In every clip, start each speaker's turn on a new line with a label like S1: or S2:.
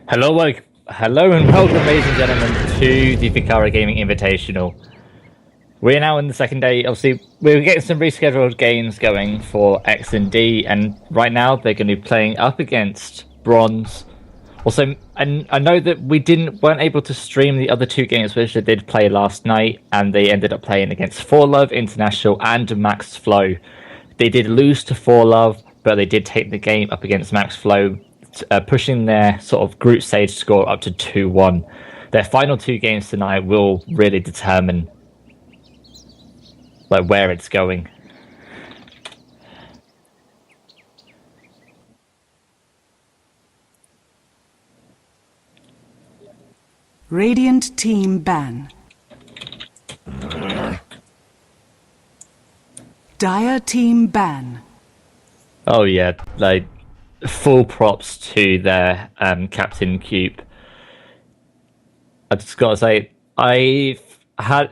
S1: Hello and welcome, ladies and gentlemen, to the VicaraGaming Invitational. We're now in the second day. Obviously, we're getting some rescheduled games going for XandD, and right now they're going to be playing up against Bronze. Also, and I know that we weren't able to stream the other two games which they did play last night, and they ended up playing against For Love International and Max Flow. They did lose to For Love, but they did take the game up against Max Flow, pushing their sort of group stage score up to 2-1. Their final two games tonight will really determine where it's going.
S2: Radiant team ban. Dire team ban.
S1: Oh yeah, full props to their Captain Cube. I just gotta say,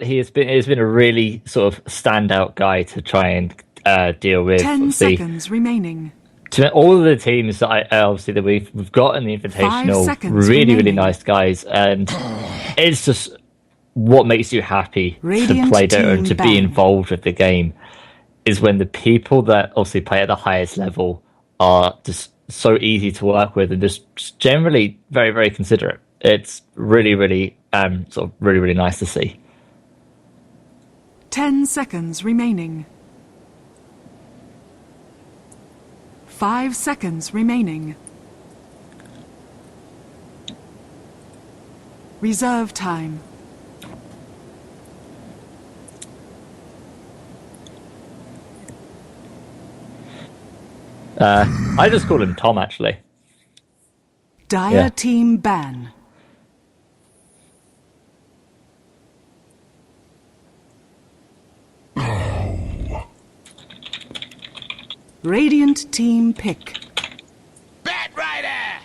S1: he's been a really sort of standout guy to try and deal with.
S2: 10 seconds remaining.
S1: To all of the teams that obviously that we've got in the Invitational, really nice guys, and it's just what makes you happy to play Dota and to be involved with the game is when the people that obviously play at the highest level are just so easy to work with and just generally very considerate. It's really nice to see.
S2: 10 seconds remaining. 5 seconds remaining. Reserve time.
S1: I just call him Tom, actually.
S2: Dire team ban. Radiant team pick.
S3: Bat Rider!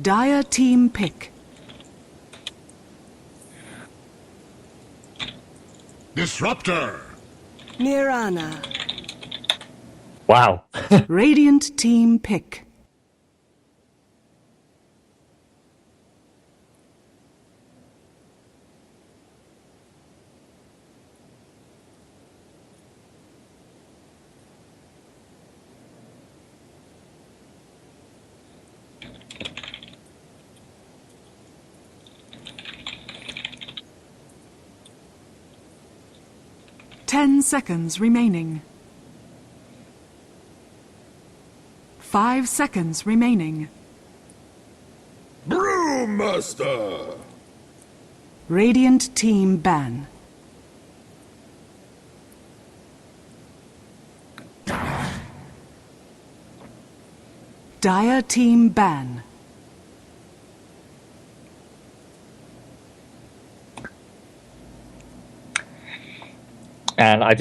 S2: Dire team pick.
S3: Disruptor!
S4: Nirana.
S1: Wow.
S2: Radiant team pick. Ten seconds remaining. 5 seconds remaining.
S3: Brewmaster!
S2: Radiant team ban. Dire team ban.
S1: And I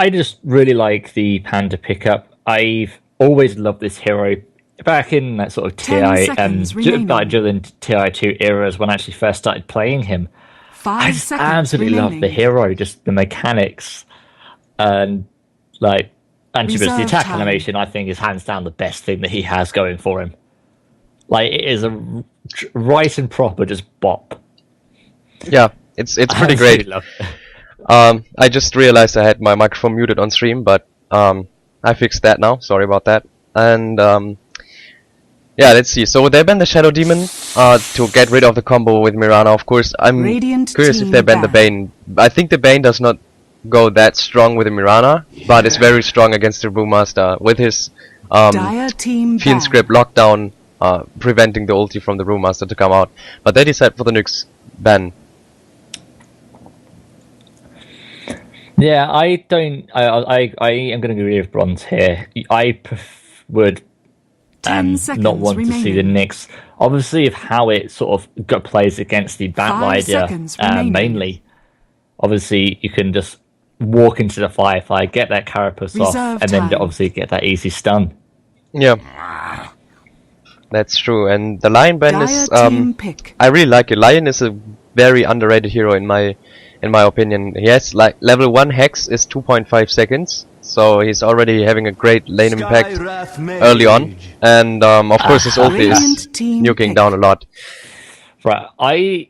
S1: just really like the Panda pickup. I've always loved this hero back in that sort of TI during TI2 eras when I actually first started playing him. I just absolutely love the hero, just the mechanics and just the attack animation. I think is hands down the best thing that he has going for him. It is a right and proper just bop.
S5: Yeah, it's pretty great. I just realized I had my microphone muted on stream, but I fixed that now. Sorry about that. And yeah, let's see. So they banned the Shadow Demon to get rid of the combo with Mirana. Of course, I'm curious if they ban the Bane. I think the Bane does not go that strong with the Mirana, but it's very strong against the Brewmaster with his Fiend Script lockdown, preventing the ulti from the Brewmaster to come out. But they decide for the Nyx ban.
S1: Yeah, I am going to agree with Bronze here. I would not want to see the Nyx. Obviously, of how it sort of plays against the Bat Rider mainly. Obviously, you can just walk into the Firefly, get that Carapace off, and then obviously get that easy stun.
S5: Yeah, that's true. And the Lion ban is I really like it. Lion is a very underrated hero in my opinion. He has level 1 Hex is 2.5 seconds, so he's already having a great lane impact early on. And of course his ulti is
S2: Radiant team
S5: nuking
S2: pick.
S5: down a lot.
S1: Right, I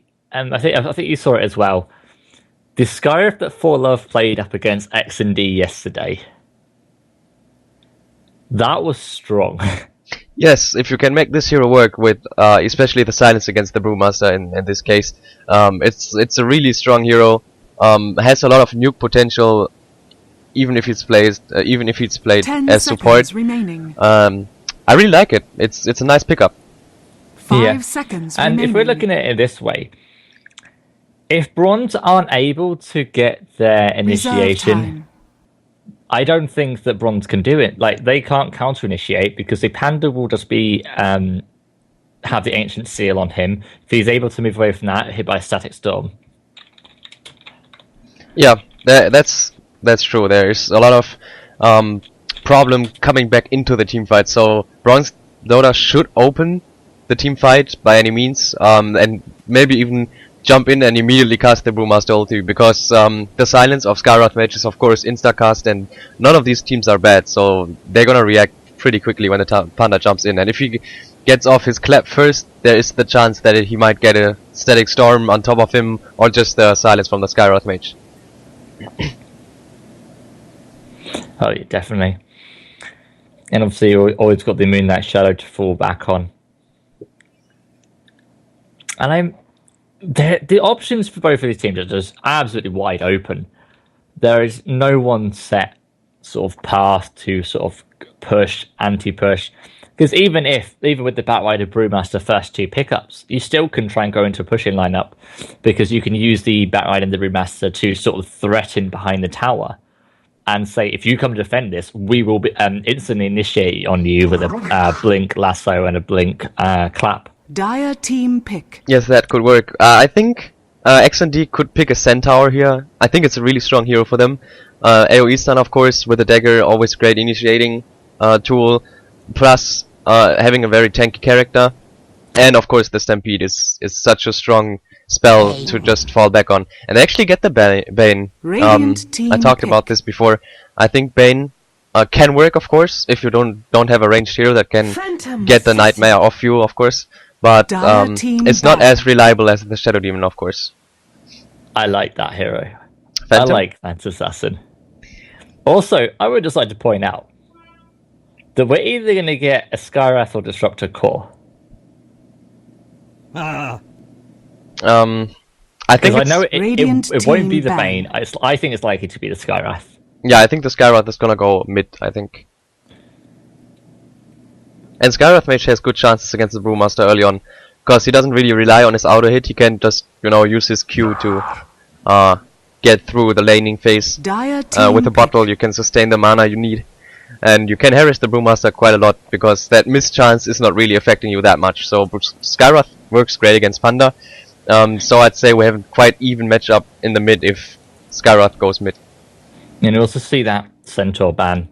S1: think you saw it as well. The Skyriff that 4Love played up against XandD yesterday, that was strong.
S5: Yes, if you can make this hero work with, especially the silence against the Brewmaster in this case, it's a really strong hero. Has a lot of nuke potential, even if it's played
S2: 10
S5: as support.
S2: seconds remaining.
S5: I really like it. It's a nice pickup.
S2: 5 seconds
S1: And
S2: remaining.
S1: if we're looking at it this way, if Bronze aren't able to get their
S2: Reserve
S1: initiation,
S2: time.
S1: I don't think that Bronze can do it. Like, they can't counter-initiate because the Panda will just be have the Ancient Seal on him. If he's able to move away from that, hit by a Static Storm.
S5: Yeah, that's true. There is a lot of problem coming back into the team fight. So Bronze Dota should open the team fight by any means, and maybe even jump in and immediately cast the Brewmaster ulti, because the silence of Skywrath Mage is of course insta-cast, and none of these teams are bad, so they're gonna react pretty quickly when the Panda jumps in. And if he gets off his clap first, there is the chance that he might get a Static Storm on top of him, or just the silence from the Skywrath Mage.
S1: Oh, yeah, definitely. And obviously, you always got the Moonlight Shadow to fall back on. And the options for both of these teams are just absolutely wide open. There is no one set sort of path to sort of push, anti-push. Because even with the Batrider Brewmaster first two pickups, you still can try and go into a pushing lineup, because you can use the Batrider and the Brewmaster to sort of threaten behind the tower and say, if you come to defend this, we will be, instantly initiate on you with a blink lasso and a blink clap.
S2: Dire team pick.
S5: Yes, that could work. I think XandD could pick a Centaur here. I think it's a really strong hero for them. AoE stun, of course, with the dagger, always great initiating tool. Plus, having a very tanky character. And of course, the Stampede is such a strong spell to just fall back on. And they actually get the Bane.
S2: Radiant team
S5: I talked
S2: pick.
S5: about this before. I think Bane can work, of course, if you don't have a ranged hero that can
S4: Phantom
S5: get the
S4: City.
S5: Nightmare off you, of course. But
S2: Dire team
S5: it's not
S2: back.
S5: as reliable as the Shadow Demon, of course.
S1: I like that hero.
S5: Phantom?
S1: I like that assassin. Also, I would just like to point out that we're either going to get a Skywrath or Disruptor core.
S5: I think
S1: Because I
S5: it's,
S1: know
S2: Radiant
S1: it won't be
S2: team
S1: the
S2: ban.
S1: Bane. I think it's likely to be the Skywrath.
S5: yeah, I think the Skywrath is gonna go mid, I think. And Skywrath Mage has good chances against the Brewmaster early on, because he doesn't really rely on his auto hit. He can just, use his Q to get through the laning phase.
S2: Dire team
S5: With the
S2: pick.
S5: bottle, you can sustain the mana you need, and you can harass the Brewmaster quite a lot, because that mischance is not really affecting you that much. So Skywrath works great against Panda. So I'd say we have a quite even matchup in the mid if Skywrath goes mid.
S1: And you also see that Centaur ban,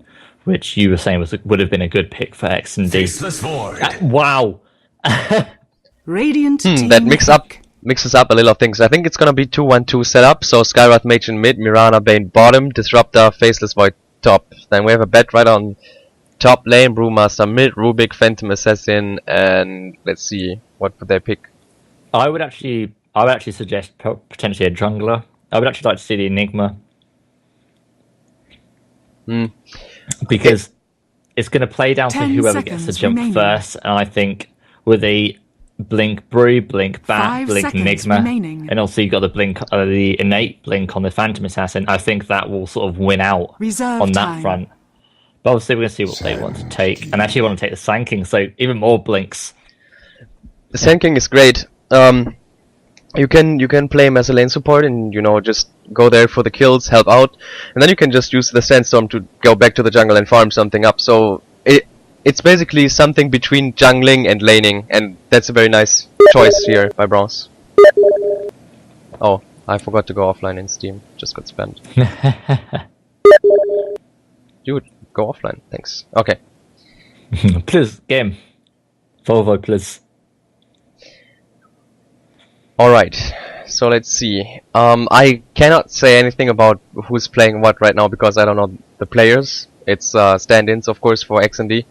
S1: which you were saying would have been a good pick for XandD.
S3: Faceless Void.
S1: Wow.
S2: Radiant team
S5: That mixes
S2: pick.
S5: up a little of things. I think it's gonna be 2-1-2 setup. So Skywrath Mage in mid, Mirana Bane bottom, Disruptor, Faceless Void top. Then we have a Batrider on top lane, Brewmaster mid, Rubik, Phantom Assassin, and let's see, what would they pick?
S1: I would actually suggest potentially a jungler. I would actually like to see the Enigma. Because it's going to play down to
S2: 10
S1: whoever gets the
S2: seconds
S1: jump
S2: remaining.
S1: first, and I think with a blink brew, blink bat,
S2: 5
S1: blink
S2: seconds
S1: enigma,
S2: remaining.
S1: and also you got the blink, the innate blink on the Phantom Assassin. I think that will sort of win out
S2: Reserve
S1: on that
S2: time.
S1: front. But obviously, we're going to see what they want to take, and actually want to take the Sanking, so even more blinks.
S5: The Sanking is great. You can play him as a lane support and just go there for the kills, help out, and then you can just use the Sandstorm to go back to the jungle and farm something up. So it's basically something between jungling and laning, and that's a very nice choice here by Bronze. Oh, I forgot to go offline in Steam. Just got spammed. Dude, go offline. Thanks. Okay.
S1: Please, game. Volvo, please.
S5: Alright. so let's see. I cannot say anything about who's playing what right now because I don't know the players. It's stand-ins, of course, for XandD.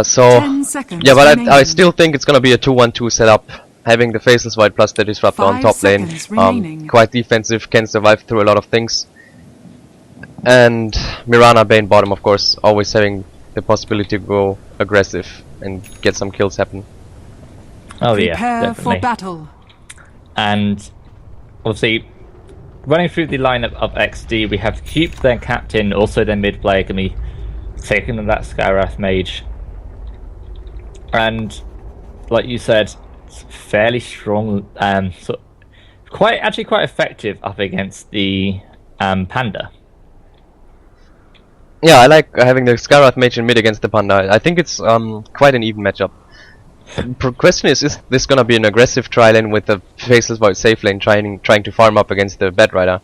S5: So
S2: 10 seconds
S5: yeah, but I
S2: remaining.
S5: still think it's gonna be a 2-1-2 setup. Having the Faceless Void plus the Disruptor on
S2: 5
S5: top lane.
S2: seconds remaining.
S5: Quite defensive, can survive through a lot of things. And Mirana Bane bottom, of course, always having the possibility to go aggressive and get some kills happen.
S1: Oh yeah,
S2: Prepare
S1: definitely.
S2: for battle.
S1: And obviously, running through the lineup of XD, we have Cube, their captain, also their mid player, going to be taking on that Skywrath mage. And like you said, it's fairly strong, quite effective up against the Panda.
S5: Yeah, I like having the Skywrath mage in mid against the Panda. I think it's quite an even matchup. Question is this gonna be an aggressive tri lane with the Faceless Void safe lane trying to farm up against the Bad Rider?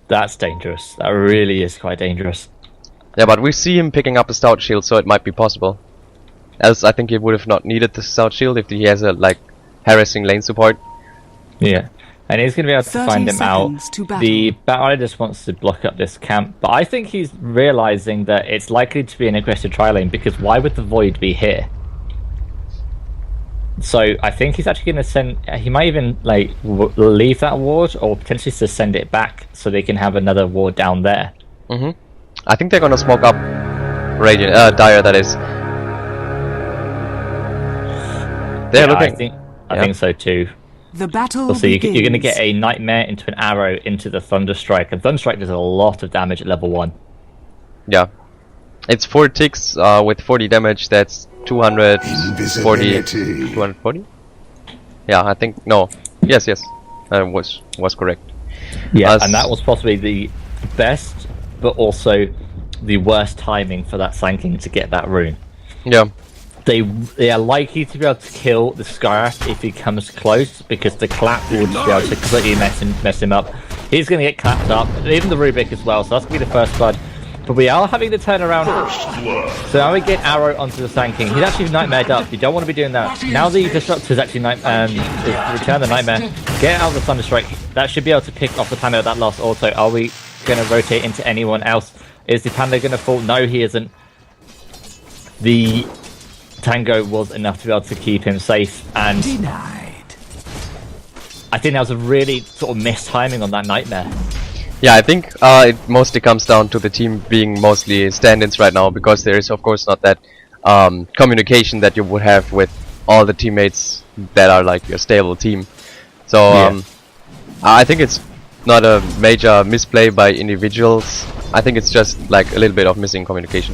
S1: That's dangerous. That really is quite dangerous.
S5: Yeah, but we see him picking up a Stout Shield, so it might be possible. Else, I think he would have not needed the Stout Shield if he has a harassing lane support.
S1: Yeah, and he's going to be able to
S2: 30
S1: find him out.
S2: seconds to battle.
S1: The Battle just wants to block up this camp, but I think he's realizing that it's likely to be an aggressive tri lane because why would the Void be here? So I think he's actually going to send. He might even leave that ward, or potentially just send it back so they can have another ward down there.
S5: I think they're gonna smoke up Radiant, Dire, that is. They're looking.
S1: I think so too.
S2: The battle
S1: So you're
S2: begins.
S1: going to get a Nightmare into an arrow into the Thunderstrike, and Thunderstrike does a lot of damage at level 1.
S5: Yeah, it's 4 ticks with 40 damage. That's 240. 240? Yeah, I think no. Yes, was correct.
S1: Yeah, and that was possibly the best, but also the worst timing for that Sand King to get that rune.
S5: Yeah.
S1: They are likely to be able to kill the Skywrath if he comes close, because the clap will just be able to completely mess him up. He's going to get clapped up, even the Rubik as well, so that's going to be the first blood. But we are having the turnaround. So now we get Arrow onto the Sand King. He's actually nightmared up. You don't want to be doing that. Now the Disruptor is actually return the Nightmare. Get out of the Thunderstrike. That should be able to pick off the Panda at that last auto. Are we going to rotate into anyone else? Is the Panda going to fall? No, he isn't. The Tango was enough to be able to keep him safe, and
S2: Denied.
S1: I think that was a really sort of missed timing on that Nightmare.
S5: Yeah, I think it mostly comes down to the team being mostly stand-ins right now, because there is of course not that communication that you would have with all the teammates that are like your stable team. So I think it's not a major misplay by individuals. I think it's just like a little bit of missing communication.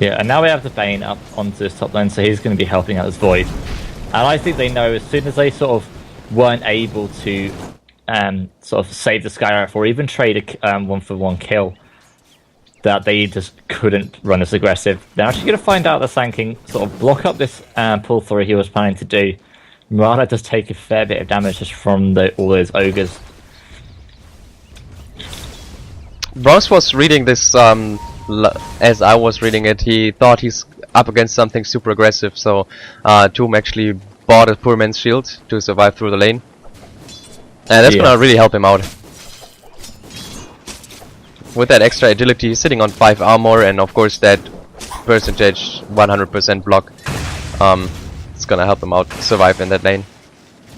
S1: Yeah, and now we have the Bane up onto this top lane, so he's going to be helping out this Void. And I think they know as soon as they sort of weren't able to sort of save the Skywrath or even trade a 1-for-1 kill, that they just couldn't run as aggressive. They're actually going to find out the Sand King sort of block up this pull through he was planning to do. Murata does take a fair bit of damage just from all those ogres.
S5: Bronze was reading this as I was reading it. He thought he's up against something super aggressive, so Tomb actually bought a poor man's shield to survive through the lane. And that's gonna really help him out. With that extra agility, he's sitting on 5 armor, and of course that percentage 100% block. It's gonna help him out survive in that lane.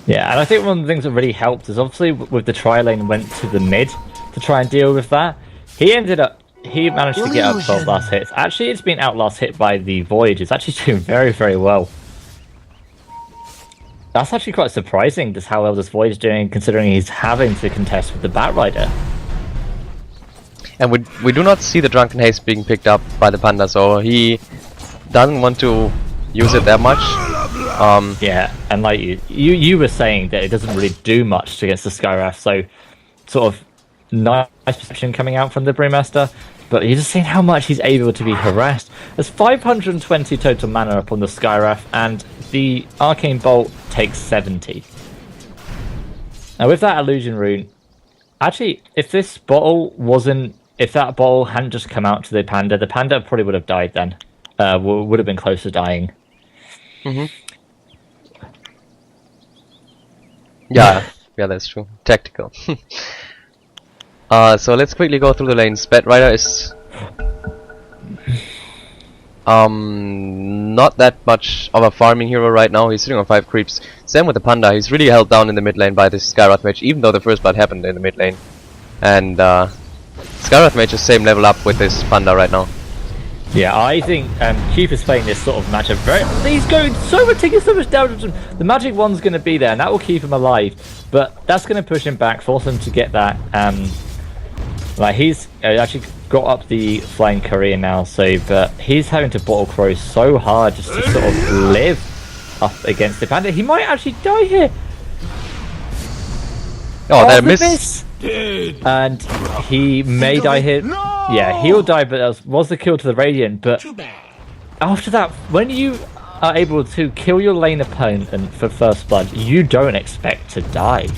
S1: Yeah, and I think one of the things that really helped is obviously with the tri lane went to the mid to try and deal with that. He managed to get out 12 last hits. Actually, it's been out last hit by the Void. It's actually doing very, very well. That's actually quite surprising, just how well this Void is doing, considering he's having to contest with the Bat Rider.
S5: And we do not see the Drunken Haste being picked up by the Panda, so he doesn't want to use it that much.
S1: Yeah, and like you were saying that it doesn't really do much against the Skywrath, so sort of nice perception coming out from the Brewmaster, but you're just seeing how much he's able to be harassed. There's 520 total mana up on the Skywrath, and the Arcane Bolt takes 70. Now with that Illusion Rune, actually, if that bottle hadn't just come out to the Panda probably would have died then. Would have been close to dying.
S5: Yeah, yeah, that's true. Tactical. So let's quickly go through the lanes. Batrider is not that much of a farming hero right now. He's sitting on 5 creeps. Same with the Panda. He's really held down in the mid lane by this Skywrath Mage, even though the first blood happened in the mid lane. And Skywrath Mage is same level up with this Panda right now.
S1: Yeah, I think Keith is playing this sort of matchup very. He's going so much, taking so much damage. The magic one's going to be there, and that will keep him alive. But that's going to push him back, force him to get that. Like he's actually got up the flying career now, so but he's having to bottle crow so hard just to sort of live up against the Panda. He might actually die here.
S5: Oh, that miss.
S1: And he may die here. Yeah, he'll die, but that was the kill to the Radiant. But after that, when you are able to kill your lane opponent for first blood, you don't expect to die.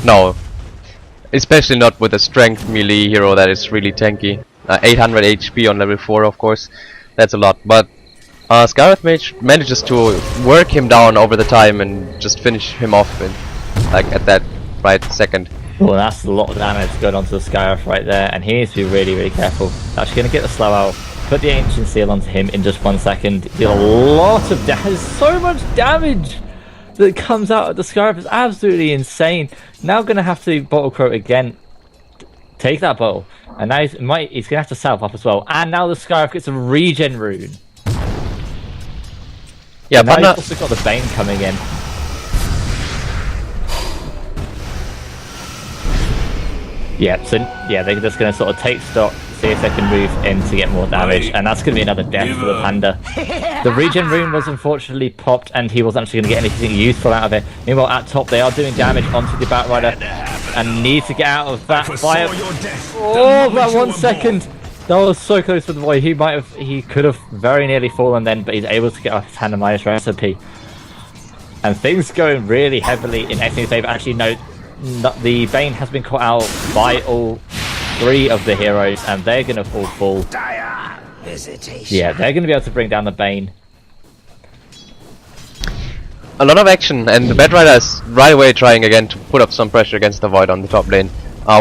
S5: No. Especially not with a strength melee hero that is really tanky. 800 HP on level 4, of course. That's a lot. But Skywrath Mage manages to work him down over the time and just finish him off in, like at that right second.
S1: Well, that's a lot of damage going onto the Skywrath right there, and he needs to be really, really careful. Actually going to get the slow out, put the Ancient Seal onto him in just 1 second. Deal a lot of damage, so much damage that comes out of the Skywrath is absolutely insane. Now going to have to bottle crow again, take that bottle, and now he's going to have to self up as well. And now the Skywrath gets a regen rune.
S5: Yeah,
S1: but
S5: now
S1: he's also got the Bane coming in. Yeah, so yeah, they're just going to sort of take stock, see if they can move in to get more damage, and that's going to be another death for the Panda. The regen rune was unfortunately popped, and he wasn't actually going to get anything useful out of it. Meanwhile, at top, they are doing damage onto the Batrider, and need to get out of that fire. Oh, that 1 second! That was so close for the boy. He could have very nearly fallen then, but he's able to get off his hand and minus recipe. And things going really heavily in XandD's favor. Actually, no. The Bane has been caught out by all 3 of the heroes, and they're going to fall full. Yeah, they're going to be able to bring down the Bane.
S5: a lot of action, and the Batrider is right away trying again to put up some pressure against the Void on the top lane.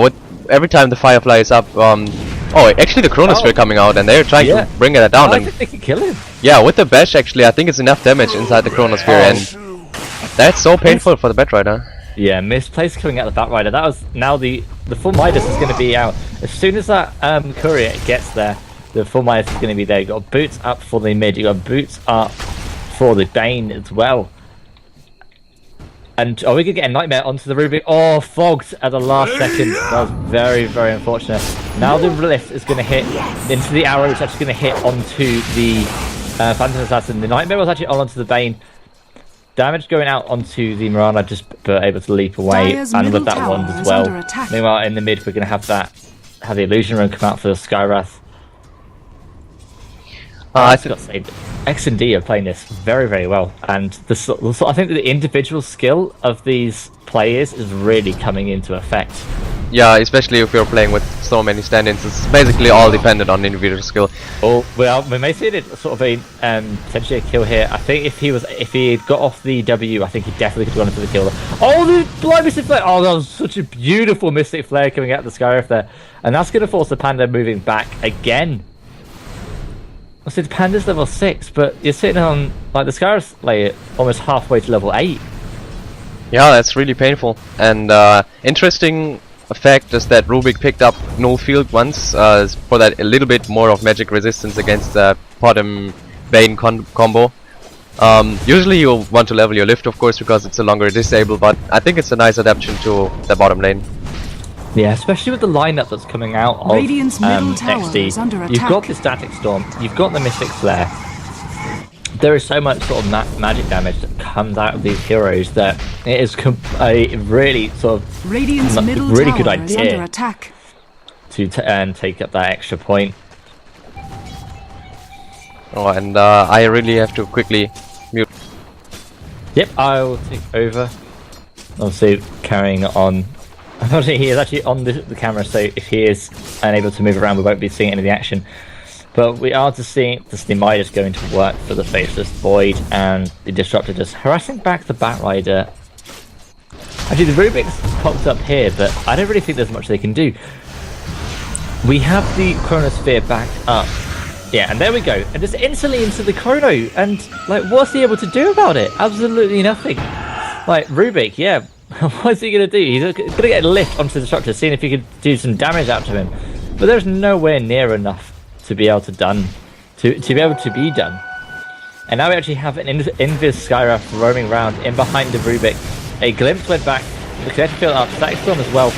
S5: With every time the Firefly is up, oh, actually the Chronosphere coming out, and they're trying to bring that down.
S1: I
S5: And
S1: think they can kill him.
S5: yeah, with the bash, actually, I think it's enough damage inside the Chronosphere, and that's so painful for the Batrider.
S1: Yeah, misplaced coming out of the Batrider. That was now the full Midas is going to be out as soon as that courier gets there. The full Midas is going to be there. You got boots up for the mid. You got boots up for the Bane as well. And we could get a Nightmare onto the Ruby. Oh, fogged at the last second. That was very, very unfortunate. Now the Lift is going to hit into the arrow. It's actually going to hit onto the Phantom Assassin. The Nightmare was actually onto the Bane. Damage going out onto the Mirana, just able to leap away, and with that wand as well. Meanwhile, in the mid, we're going to have the Illusion Rune come out for the Skywrath. I got to say, XandD are playing this very, very well, and I think the individual skill of these players is really coming into effect.
S5: Yeah, especially if you're playing with so many stand-ins, it's basically all dependent on individual skill.
S1: Oh, well, we may see it sort of a potentially a kill here. I think if he had got off the W, I think he definitely could have gone into the kill. Oh, the blind Mystic Flare! Oh, that was such a beautiful Mystic Flare coming out of the Skywrath there, and that's going to force the Panda moving back again. I said Panda's level 6, but you're sitting on like the Skywrath layer almost halfway to level 8.
S5: Yeah, that's really painful. And interesting fact is that Rubik picked up Null Field once for that a little bit more of magic resistance against the bottom Bane combo. Usually you want to level your lift, of course, because it's a longer disable, but I think it's a nice adaptation to the bottom lane.
S1: Yeah, especially with the lineup that's coming out of
S2: Radiant's middle tower is under
S1: XD.
S2: attack.
S1: You've got the Static Storm, you've got the Mystic Flare. There is so much sort of magic damage that comes out of these heroes that it is a really sort of
S2: Radiant's middle
S1: really
S2: tower
S1: good
S2: is under
S1: idea
S2: attack.
S1: to take up that extra point.
S5: Oh, and I really have to quickly mute.
S1: Yep, I will take over. Obviously, carrying on. Unfortunately, he is actually on the camera, so if he is unable to move around, we won't be seeing any of the action. But we are to see the Midas going to work for the Faceless Void, and the Disruptor just harassing back the Batrider. Actually, the Rubik's popped up here, but I don't really think there's much they can do. We have the Chronosphere back up. Yeah, and there we go. And just instantly into the Chrono. And, like, what's he able to do about it? Absolutely nothing. Like, Rubik, yeah. What's he going to do? He's going to get a lift onto the Disruptor, seeing if he could do some damage out to him. But there's nowhere near enough to be able to be able to be done. And now we actually have an Invis Skywrath roaming around in behind the Rubik. A Glimpse went back, the Kinetic Field up, Static Storm as well.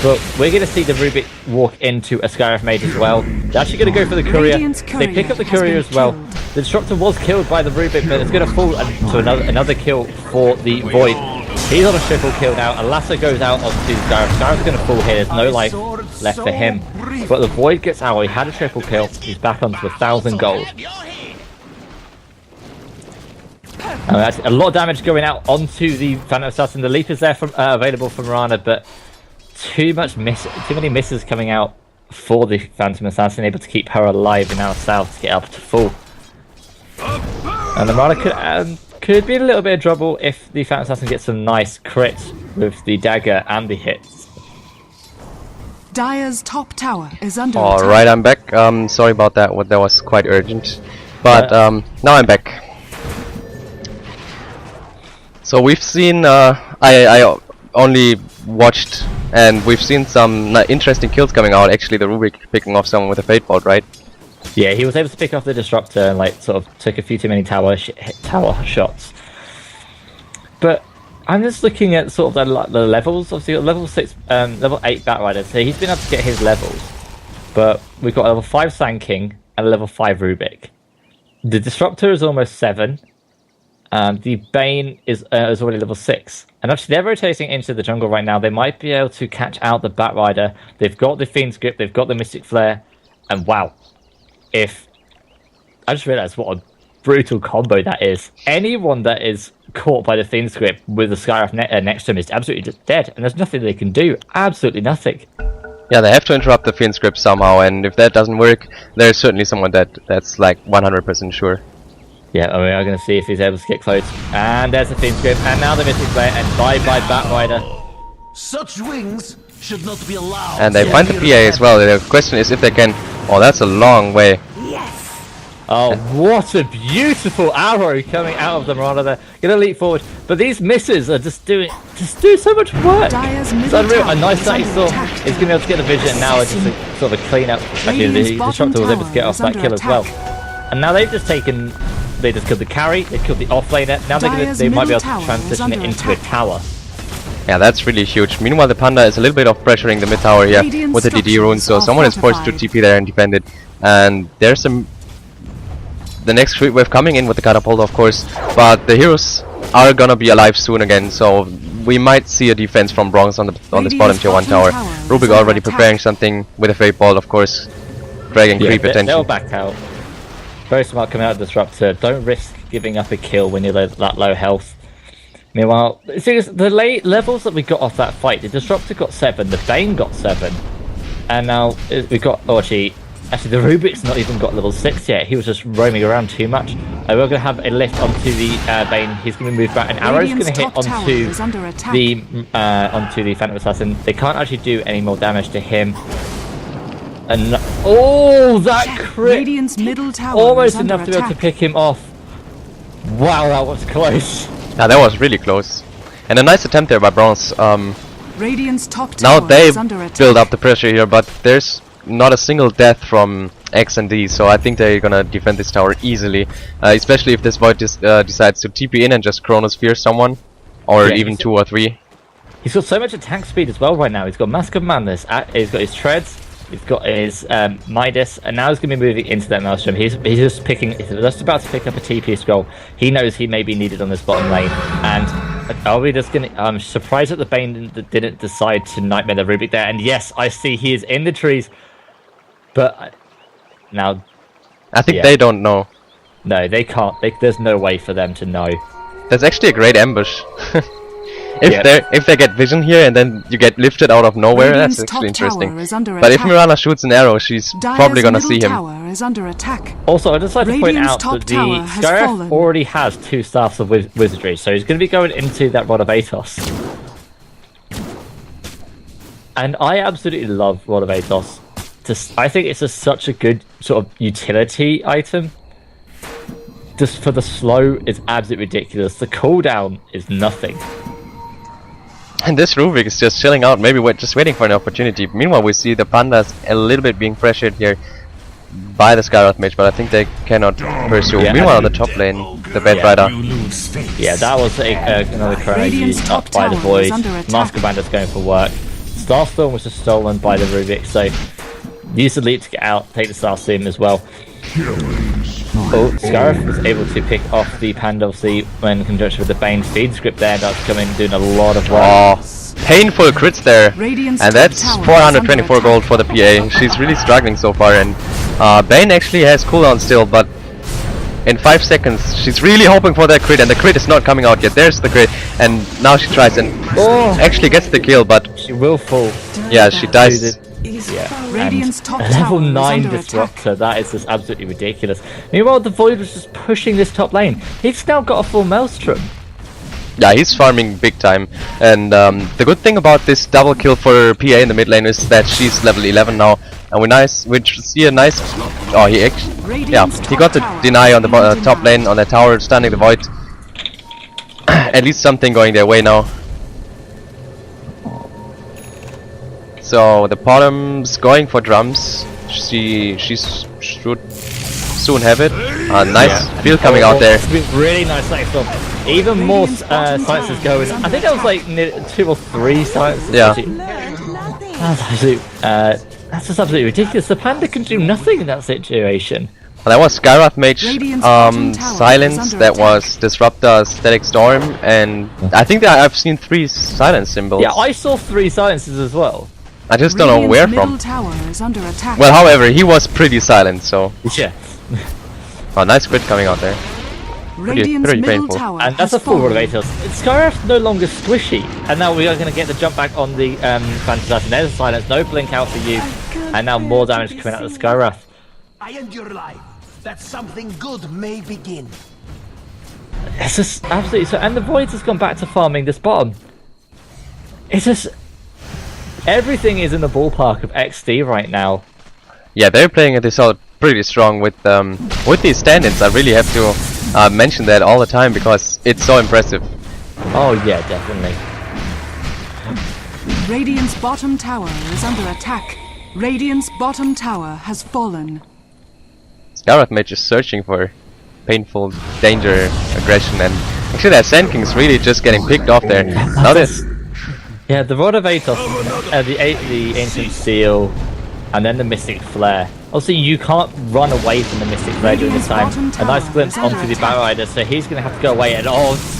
S1: But we're going to see the Rubik walk into a Skywrath Mage as well. They're actually going to go for the Courier. They pick up the Courier as well. The Disruptor was killed by the Rubik, but it's going to fall to another kill for the Void. He's on a triple kill now. Alassa goes out onto Skywrath. Skywrath's going to fall here. There's no life left for him. But the Void gets out. He had a triple kill. He's back onto 1,000 gold. That's a lot of damage going out onto the Phantom Assassin. The leap is there available from Rana, but too many misses coming out for the Phantom Assassin, able to keep her alive and now south to get up to full. And the Rana could be in a little bit of trouble if the Phantom Assassin gets some nice crits with the dagger and the hits.
S2: Dire's top tower is under attack.
S5: Alright, I'm back. Sorry about that, that was quite urgent. But now I'm back. So we've seen, I only watched, and we've seen some interesting kills coming out. Actually, the Rubik picking off someone with a Fate Bolt, right?
S1: Yeah, he was able to pick off the Disruptor and like sort of took a few too many tower shots. But I'm just looking at sort of the levels. Obviously, level 6, level 8 Batrider. So he's been able to get his levels. But we've got a level 5 Sand King and a level 5 Rubik. The Disruptor is almost 7. The Bane is already level 6. And actually they're rotating into the jungle right now. They might be able to catch out the Batrider. They've got the Fiend's Grip, they've got the Mystic Flare. And wow, I just realised what a brutal combo that is. Anyone that is caught by the Fiend's Grip with the Skywrath next to him is absolutely just dead. And there's nothing they can do. Absolutely nothing.
S5: Yeah, they have to interrupt the Fiend's Grip somehow. And if that doesn't work, there's certainly someone that's like 100% sure.
S1: Yeah, we are going to see if he's able to get close. And there's the Fiend's Grip, and now the Mystic Flare, and bye by Batrider.
S6: Such wings should not be allowed.
S5: And they find the PA as well. The question is if they can. Oh, that's a long way.
S4: Yes.
S1: Oh, what a beautiful arrow coming out of the Marauder there. Going to leap forward, but these misses are just doing so much work. It's unreal. A nice Static Storm is going to be able to get the vision, and now it's just a sort of a clean up. Actually, the Disruptor was able to get off that kill as well. And now they've just taken. They just killed the carry, they killed the offlaner, now they might be able to transition it into a tower.
S5: Yeah, that's really huge. Meanwhile, the Panda is a little bit of pressuring the mid tower here with the DD rune, so someone is forced to TP there and defend it. And there's the next creep wave coming in with the catapult, of course, but the heroes are gonna be alive soon again, so we might see a defense from Bronx on this bottom tier 1 tower. Rubik already preparing something with a Fate Ball, of course, dragging creep attention.
S1: They'll back out. Very smart coming out of Disruptor. Don't risk giving up a kill when you're that low health. Meanwhile, the levels that we got off that fight, the Disruptor got 7, the Bane got 7, and now we've got actually the Rubik's not even got level 6 yet. He was just roaming around too much. We're going to have a lift onto the Bane. He's going to move back. An arrow's going to hit onto the Phantom Assassin. They can't actually do any more damage to him. And oh, that crit!
S2: Radiant's middle tower
S1: almost enough to be able to pick him off. Wow, that was close.
S5: Yeah, that was really close. And a nice attempt there by Bronze.
S2: Radiant's top tower
S5: now they
S2: build
S5: up the pressure here, but there's not a single death from XandD, so I think they're gonna defend this tower easily. Especially if this Void decides to TP in and just Chronosphere someone, or even 2 or 3.
S1: He's got so much attack speed as well right now. He's got Mask of Madness, he's got his Treads, he's got his Midas, and now he's going to be moving into that Maelstrom. He's just about to pick up a TP scroll. He knows he may be needed on this bottom lane, and are we just going to... I'm surprised that the Bane didn't decide to Nightmare the Rubik there, and yes, I see he is in the trees, but now...
S5: I think they don't know.
S1: No, they can't. There's no way for them to know.
S5: That's actually a great ambush. If they get vision here and then you get lifted out of nowhere, that's actually interesting. But if Mirana shoots an arrow, she's probably gonna see him.
S1: Also, I'd just like to point out that the Skywrath already has 2 staffs of wizardry, so he's going to be going into that Rod of Atos. And I absolutely love Rod of Atos. I think it's such a good sort of utility item. Just for the slow, it's absolutely ridiculous. The cooldown is nothing.
S5: And this Rubik is just chilling out. Maybe we're just waiting for an opportunity. Meanwhile, we see the Pandas a little bit being pressured here by the Skyroth mage, but I think they cannot pursue.
S1: Yeah.
S5: Meanwhile, on the top lane, the Bed Rider.
S1: Yeah, that was another Corona used up by the Void. Master Bandit's going for work. Starstorm was just stolen by the Rubik, so use the leap to get out, take the Starstorm as well. Oh, Scarif was able to pick off the Panda, obviously, when in conjunction with the Bane feed script there. That's coming, doing a lot of work.
S5: Oh, painful crits there. And that's 424 gold for the PA. She's really struggling so far, and Bane actually has cooldown still, but in 5 seconds she's really hoping for that crit, and the crit is not coming out yet. There's the crit, and now she tries and actually gets the kill, but
S1: she will fall.
S5: Yeah, she dies.
S1: Yeah,
S2: Radiant's
S1: and
S2: top
S1: level
S2: tower is
S1: 9
S2: under
S1: disruptor, that is just absolutely ridiculous. Meanwhile, the Void was just pushing this top lane. He's now got a full Maelstrom.
S5: Yeah, he's farming big time, and the good thing about this double kill for PA in the mid lane is that she's level 11 now, and we see a nice. Oh, he actually, yeah, he got the deny on the top lane on the tower, stunning the Void. At least something going their way now. So the bottom's going for drums. She should soon have it. Nice field coming out there.
S1: It's been really nice silences. Even more silences going. I think that was like 2 or 3 silences.
S5: Yeah.
S1: That's just absolutely ridiculous. The Panda can do nothing in that situation.
S5: Well, that was Skyroth Mage silence, that was Disruptor, Static Storm, and I think that I've seen 3 silence symbols.
S1: Yeah, I saw 3 silences as well.
S5: I just don't know where from.
S2: Tower is under attack.
S5: Well, however, he was pretty silent, so.
S1: Yeah.
S5: Oh, nice crit coming out there. Pretty painful.
S1: And that's a full Rod of Atos. Skyrath's no longer squishy, and now we are going to get the jump back on the Phantasm. There's a silence, no blink out for you, and now more damage coming out of the Skyrath.
S6: I end your life, that something good may begin.
S1: It's just absolutely so, and the Voids has gone back to farming this bottom. It's just everything is in the ballpark of XD right now.
S5: Yeah, they're playing this out pretty strong with these stand-ins. I really have to mention that all the time because it's so impressive.
S1: Oh yeah, definitely.
S2: Radiant's bottom tower is under attack. Radiant's bottom tower has fallen.
S5: Skyroth Mage is searching for painful danger, aggression, and actually that Sand King's really just getting picked off there. Now this.
S1: Yeah, the Rod of Atos, the Ancient Seal, and then the Mystic Flare. Obviously, you can't run away from the Mystic Flare during this time. A nice glimpse onto the Bat Rider, so he's going to have to go away. And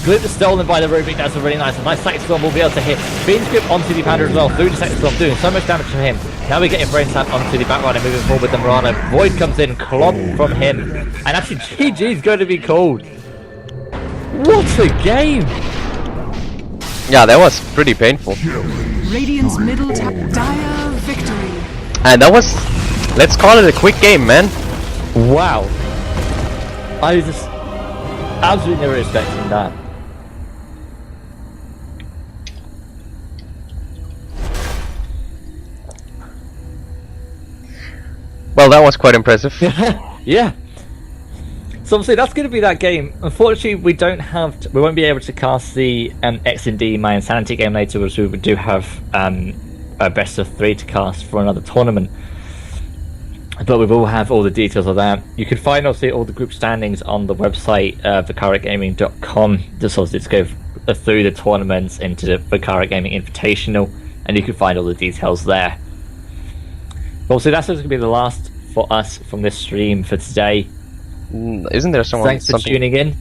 S1: glimpse stolen by the Rubik. That's a really nice Static Storm will be able to hit. Beam Script onto the Panda as well, through the Static Storm, doing so much damage to him. Now we're getting Brain Slap onto the Bat Rider, moving forward with the Mirana. Void comes in, clomp from him. And actually, GG's going to be called. What a game!
S5: Yeah, that was pretty painful.
S2: Radiant's middle dire victory.
S5: And that was, let's call it a quick game, man.
S1: Wow. I was just absolutely never expecting that.
S5: Well, that was quite impressive.
S1: Yeah. So obviously that's going to be that game. Unfortunately, we won't be able to cast the XandD My Insanity game later, which we do have a best of 3 to cast for another tournament. But we will have all the details of that. You can find obviously all the group standings on the website VicaraGaming.com. Just obviously to go through the tournaments into the VicaraGaming Invitational, and you can find all the details there. But obviously that's going to be the last for us from this stream for today.
S5: Isn't there someone?
S1: Thanks for tuning in.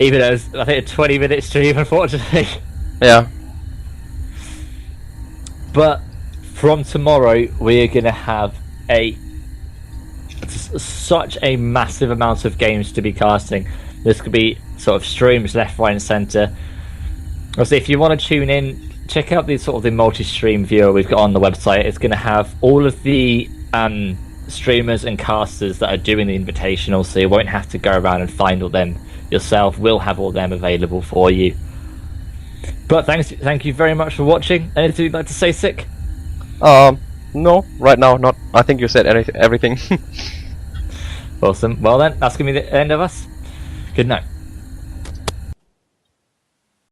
S1: Even though it's, I think, a 20-minute stream, unfortunately.
S5: Yeah.
S1: But from tomorrow, we are going to have such a massive amount of games to be casting. This could be sort of streams left, right, and centre. Also, if you want to tune in, check out the multi-stream viewer we've got on the website. It's going to have all of the streamers and casters that are doing the invitational, so you won't have to go around and find all them yourself. We'll have all them available for you. But thank you very much for watching. Anything you'd like to say, Sick?
S5: No, right now not. I think you said everything.
S1: Awesome. Well then, that's gonna be the end of us. Good night.